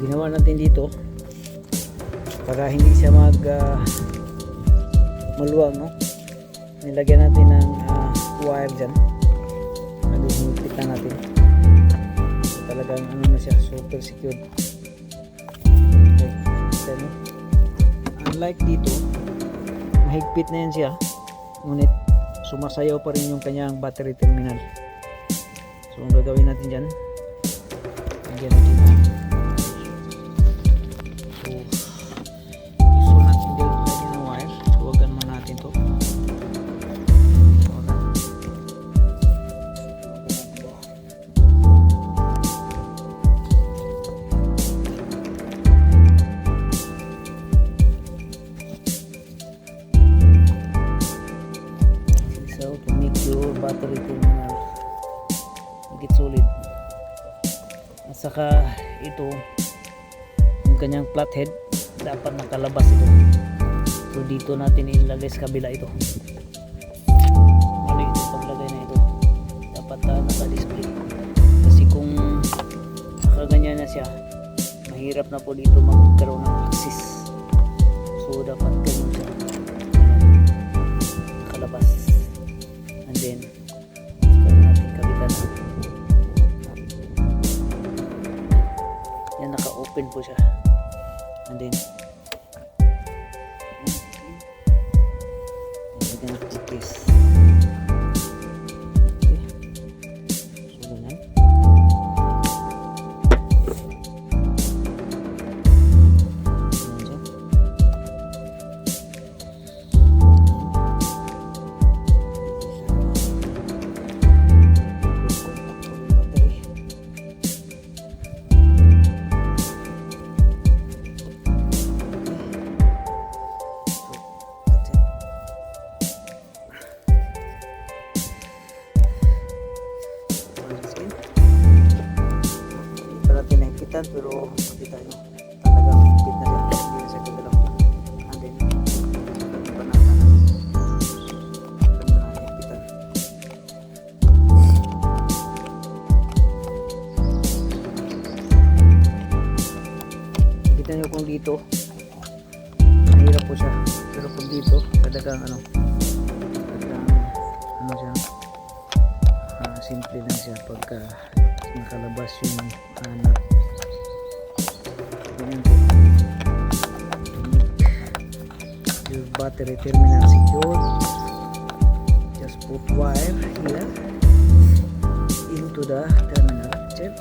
ginawa natin dito para hindi siya maluwag, no? Nilagyan natin ng wire dyan, ano, hinipit na natin, so, talagang ano na siya, super secured. Okay. So, no? Unlike dito, mahigpit na yan siya, ngunit sumasayaw pa rin yung kanyang battery terminal. So ang gagawin natin dyan, lagyan natin na, so gusto natin dyan lagyan ng wire, huwagan mo natin to. So to make your battery terminal higit solid, at saka ito yung kanyang flathead dapat nakalabas ito, so dito natin ilagay sa kabila ito. Mali ito paglagay na ito, dapat naka-display, kasi kung nakaganyan na siya, mahirap na po dito magkaroon ng axis, so dapat ganun siya, nakalabas. And then saka natin kabitan, yan, naka-open po siya. And then lagyan natin this. Okay, so ganyan. Pero makita nyo talagang higpit na siya, hindi na siya gagalaw. And then yung banata na higpitan. Kita nyo kung dito mahirap po siya, pero kung dito talagang ano siya, simple lang siya pagka nakalabas yung nut. Your battery terminal secure, just put wire here into the terminal. Check.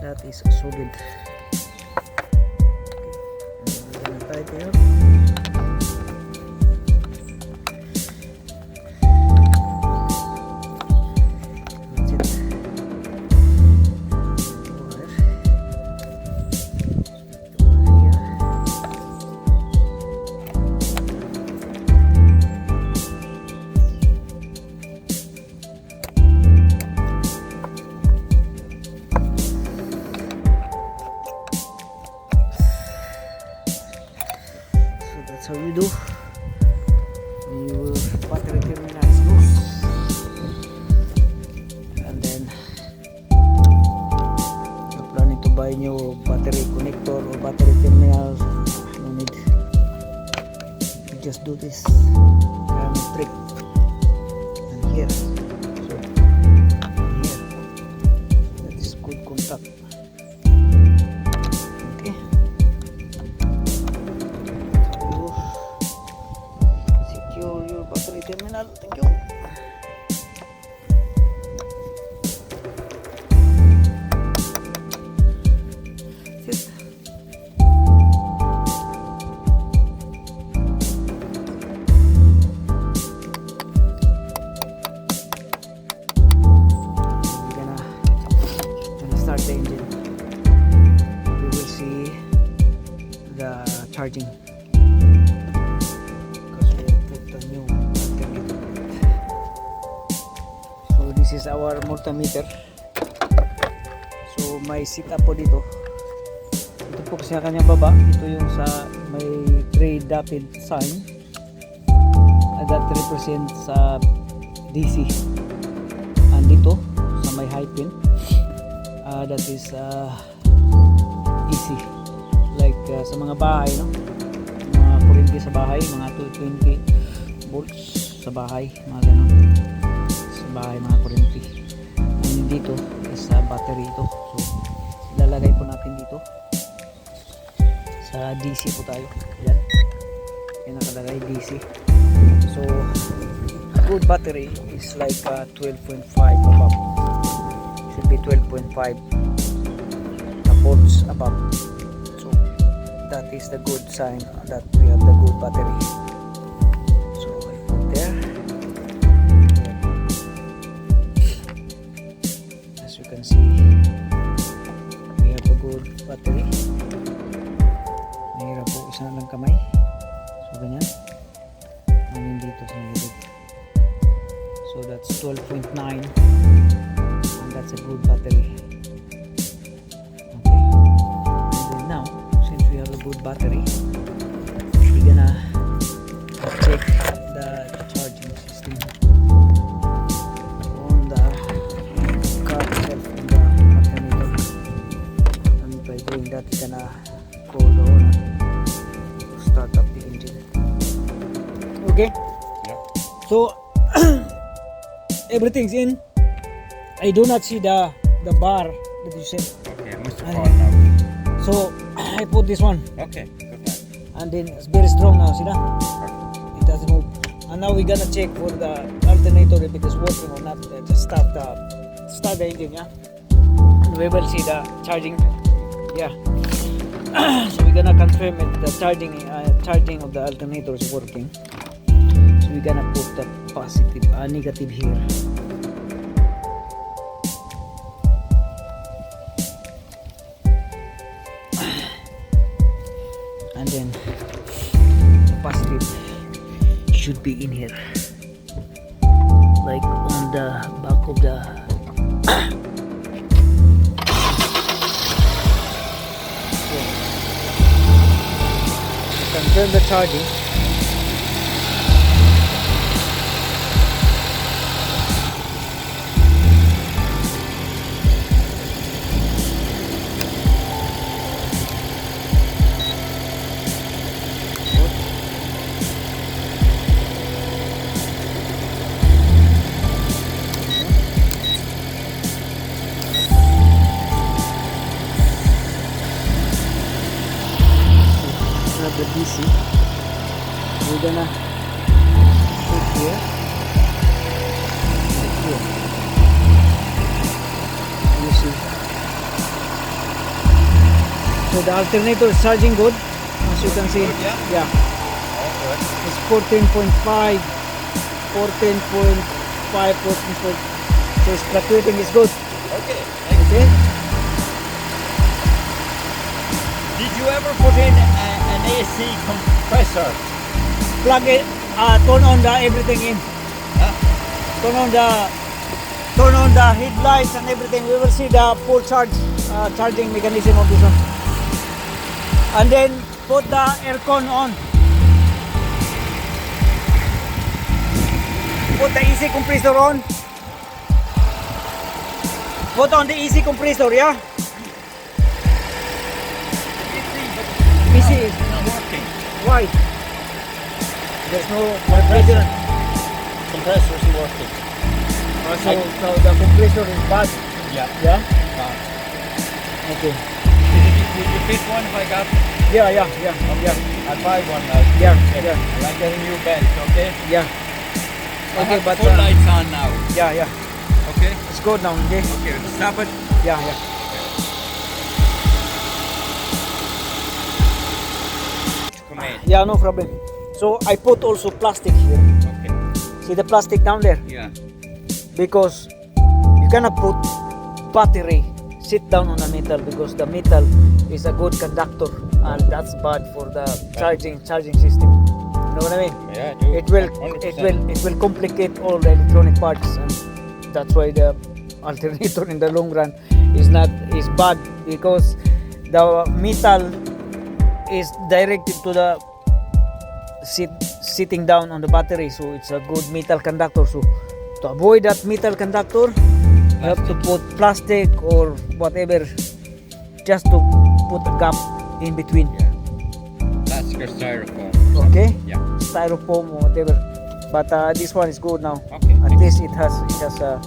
That is solid. Okay, I'm gonna tighten it up. That's it. Wire here. That's how you do. Your battery terminal is loose, and then you're planning to buy new battery connector or battery terminal. No need. You just do this kind of trick, and here, so here, that is good contact. Okay. Your battery terminal. Thank you. Sit. We're gonna start the engine. We will see the charging. This is our multimeter, so may sit up po dito. Ito po kasi ang kanyang baba. Ito yung sa may 3 dotted sign. That represents DC. And dito sa may high pin, that is AC. Like sa mga bahay, no? Mga kuryente sa bahay, mga 220 volts sa bahay, mga ganun. Sa bahay, mga kuryente. And dito is battery ito. So ilalagay po natin dito. Sa DC po tayo. Yan. Yan nakalagay DC. So a good battery is like 12.5 above. Should be 12.5 volts above. So that is the good sign that we have the good battery. So I put there. As you can see, we have a good battery. Mahirap po isa lang kamay. So ganyan. Hangin dito sa gilid. So that's 12.9 and that's a good battery. Okay. And then now, since we have a good battery, we're gonna check the charging system on the car itself, on the alternator. And by doing that, we're gonna call the owner to start up the engine. Okay? Yeah. So everything's in. I do not see the bar that you said. Okay, I must have now. So I put this one Okay, good man. and then it's very strong now, see that? It doesn't move. And now we're gonna check for the alternator if it is working or not. Just start the engine, yeah? And we will see the charging. Yeah. So we're gonna confirm if the charging of the alternator is working. So we're gonna put the negative here. And then the positive should be in here, like on the back of the so confirm the charging. The DC, we're gonna put here and here. You see, so the alternator is charging good, as you can see. Yeah, it's 14.5, 14.5, 14. So it's fluctuating, it's good. Okay. Okay. Did you ever put in an AC compressor? Plug it, turn on the everything in. Huh? Turn on the headlights and everything. We will see the full charging mechanism of this one. And then put the aircon on. Put the AC compressor on. Put on the AC compressor, yeah? AC is not working. why? There's no compressor. Compressor isn't working. So the compressor is bad. Yeah. Yeah? Okay. Would you fit one if I got? Yeah. I'll buy one now. Yeah. I'll get a new belt, okay? Yeah. I Okay, have but full lights on now. yeah. Okay? It's good now, okay? Okay, stop it. Yeah. Come in. Yeah, no problem. So I put also plastic here. Okay. See the plastic down there? Yeah. Because you cannot put battery sit down on the metal, because the metal is a good conductor and that's bad for the charging system. You know what I mean? Yeah, I do. It will 100%. complicate all the electronic parts, and that's why the alternator in the long run is bad because the metal is directed to the sitting down on the battery, so it's a good metal conductor. So to avoid that metal conductor, you have to put plastic or whatever, just to put a gap in between. Yeah. Plastic or styrofoam. Okay. Yeah. Styrofoam or whatever. But this one is good now. Okay. At least it has a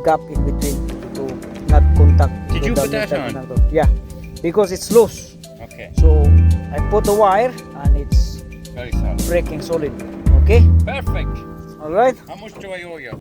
gap in between to not contact. Did to you the put that metal on? conductor. Yeah, because it's loose. Okay. So I put the wire and it's Very solid. breaking solid. Okay. Perfect. All right. How much do I owe you?